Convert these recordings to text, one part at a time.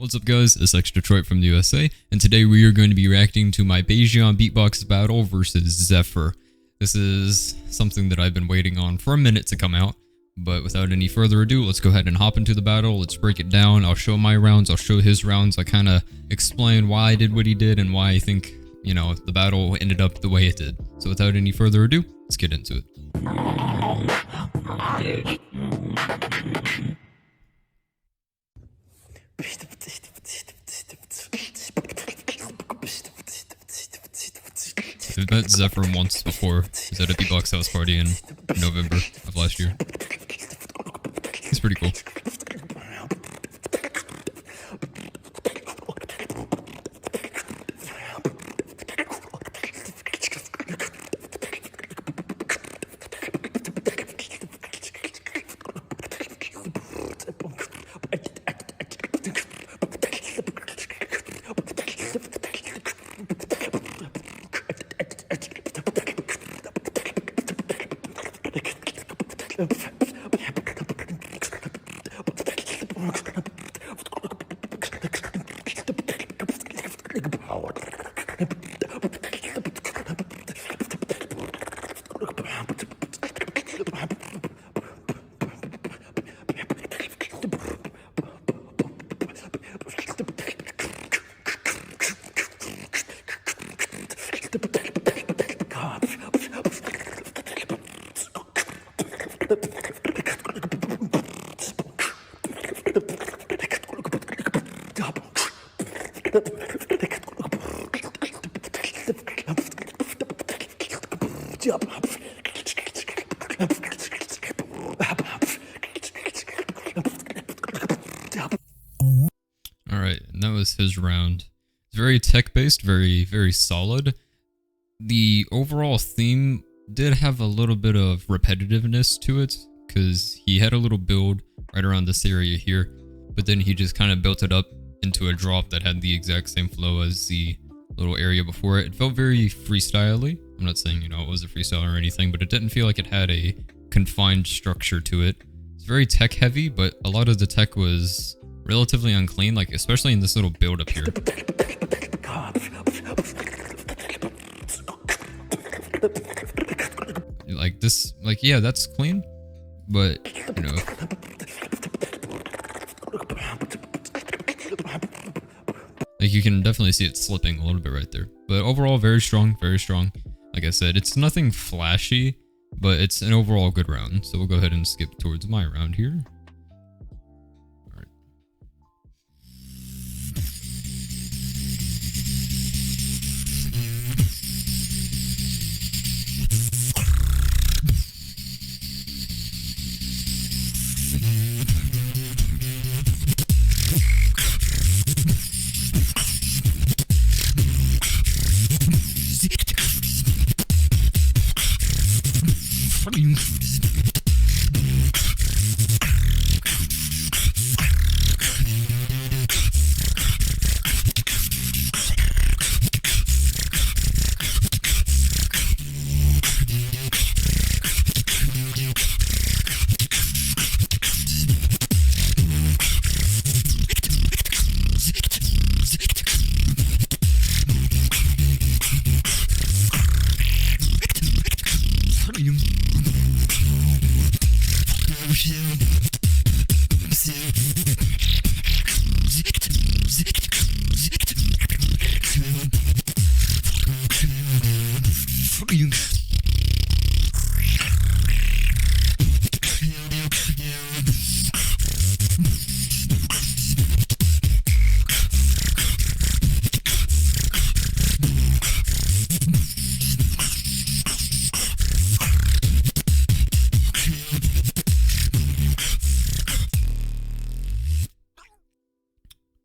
What's up guys, it's Detroit from the USA, and today we are going to be reacting to my Bajeon Beatbox battle versus Xepher. This is something that I've been waiting on for a minute to come out, but without any further ado, let's go ahead and hop into the battle. Let's break it down. I'll show my rounds, I'll show his rounds. I kind of explain why I did what he did and why I think, you know, the battle ended up the way it did. So without any further ado, let's get into it. I've met Xepher once before. He was at a Beatbox house party in November of last year. He's pretty cool. Alright, and that was his round. It's very tech-based, very solid. The overall theme did have a little bit of repetitiveness to it, because he had a little build right around this area here, but then he just kind of built it up into a drop that had the exact same flow as the little area before it. It felt very freestyle-y. I'm not saying, you know, it was a freestyle or anything, but it didn't feel like it had a confined structure to it. It's very tech-heavy, but a lot of the tech was relatively unclean, like especially in this little build up here. Like this, like, yeah, that's clean, but you know, like you can definitely see it slipping a little bit right there. But overall, very strong, very strong. Like I said, it's nothing flashy, but it's an overall good round. So we'll go ahead and skip towards my round here.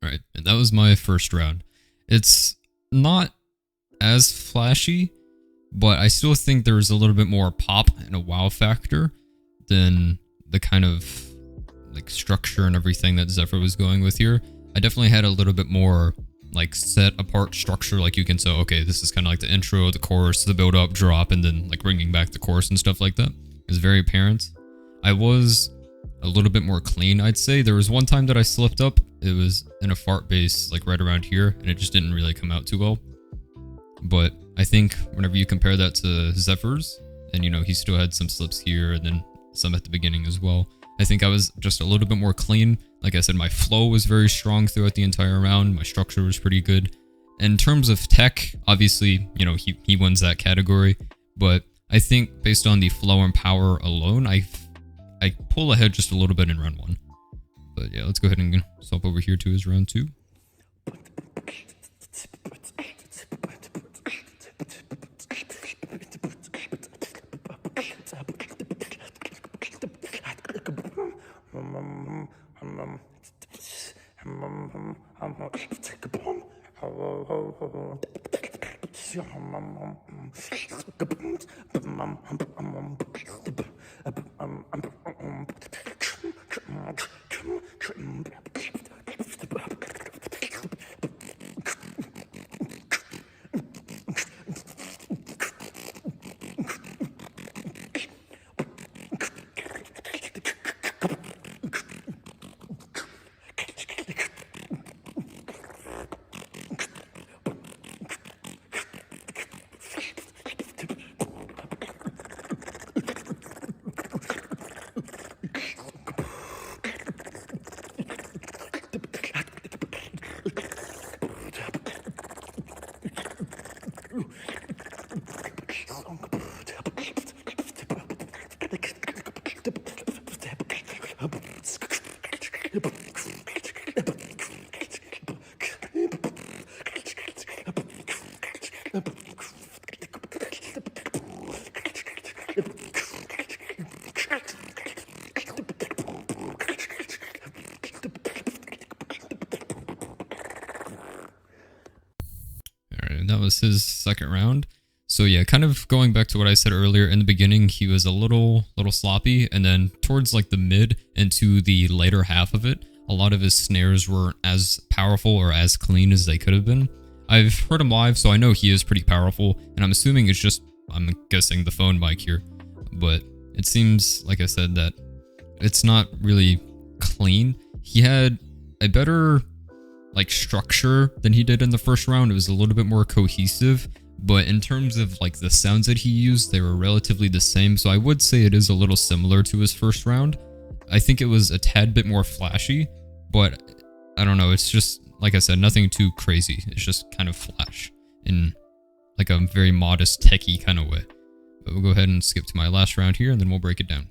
Alright, and that was my first round. It's not as flashy, but I still think there's a little bit more pop and a wow factor than the kind of like structure and everything that Xepher was going with here. I definitely had a little bit more like set apart structure, like you can say, okay, this is kind of like the intro, the chorus, the build up, drop, and then like bringing back the chorus and stuff like that. It's very apparent. I was a little bit more clean, I'd say. There was one time that I slipped up it was in a fart bass like right around here, and it just didn't really come out too well. But I think whenever you compare that to Zephyr's, and he still had some slips here and then some at the beginning as well, I think I was just a little bit more clean. Like I said, my flow was very strong throughout the entire round. My structure was pretty good. In terms of tech, obviously, he wins that category. But I think based on the flow and power alone, I pull ahead just a little bit in round 1. But yeah, let's go ahead and swap over here to his round 2. That was his second round. So yeah, kind of going back to what I said earlier, in the beginning he was a little sloppy, and then towards like the mid into the later half of it, a lot of his snares weren't as powerful or as clean as they could have been. I've heard him live, so I know he is pretty powerful, and I'm assuming it's just, I'm guessing, the phone mic here. But it seems, like I said, that it's not really clean. He had a better like structure than he did in the first round. It was a little bit more cohesive, but in terms of like the sounds that he used, they were relatively the same. So I would say it is a little similar to his first round. I think it was a tad bit more flashy, but I don't know. It's just, like I said, nothing too crazy. It's just kind of flash in like a very modest, techie kind of way. But we'll go ahead and skip to my last round here, and then we'll break it down.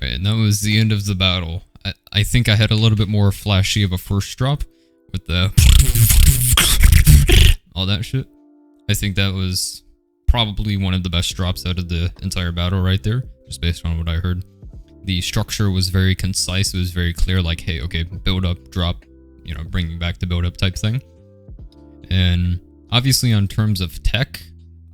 Alright, and that was the end of the battle. I think I had a little bit more flashy of a first drop with the all that shit. I think that was probably one of the best drops out of the entire battle right there, just based on what I heard. The structure was very concise. It was very clear, like, hey, okay, build up, drop, you know, bringing back the build up type thing. And obviously on terms of tech,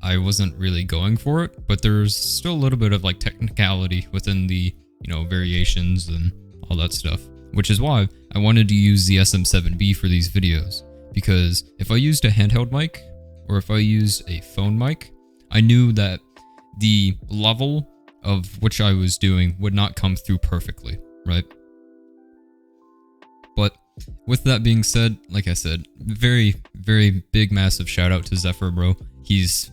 I wasn't really going for it, but there's still a little bit of like technicality within the, you know, variations and all that stuff. which is why I wanted to use the SM7B for these videos, because if I used a handheld mic, or if I used a phone mic, I knew that the level of which I was doing would not come through perfectly, right? But with that being said, like I said, very, very big, massive shout out to Xepher, bro. He's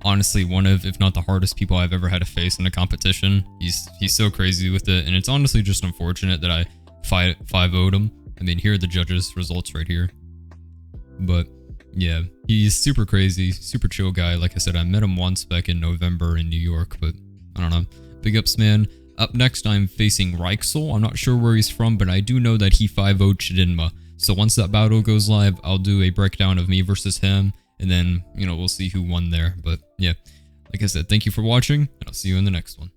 honestly one of, if not the hardest people I've ever had to face in a competition. He's so crazy with it, and it's honestly just unfortunate that I 5-0'd him. I mean, here are the judges' results right here. But yeah, he's super crazy, super chill guy. Like I said, I met him once back in November in New York, but I don't know. Big ups, man. Up next, I'm facing Reixel. I'm not sure where he's from, but I do know that he 5-0'd Chidinma. So once that battle goes live, I'll do a breakdown of me versus him, and then, you know, we'll see who won there. But yeah, like I said, thank you for watching, and I'll see you in the next one.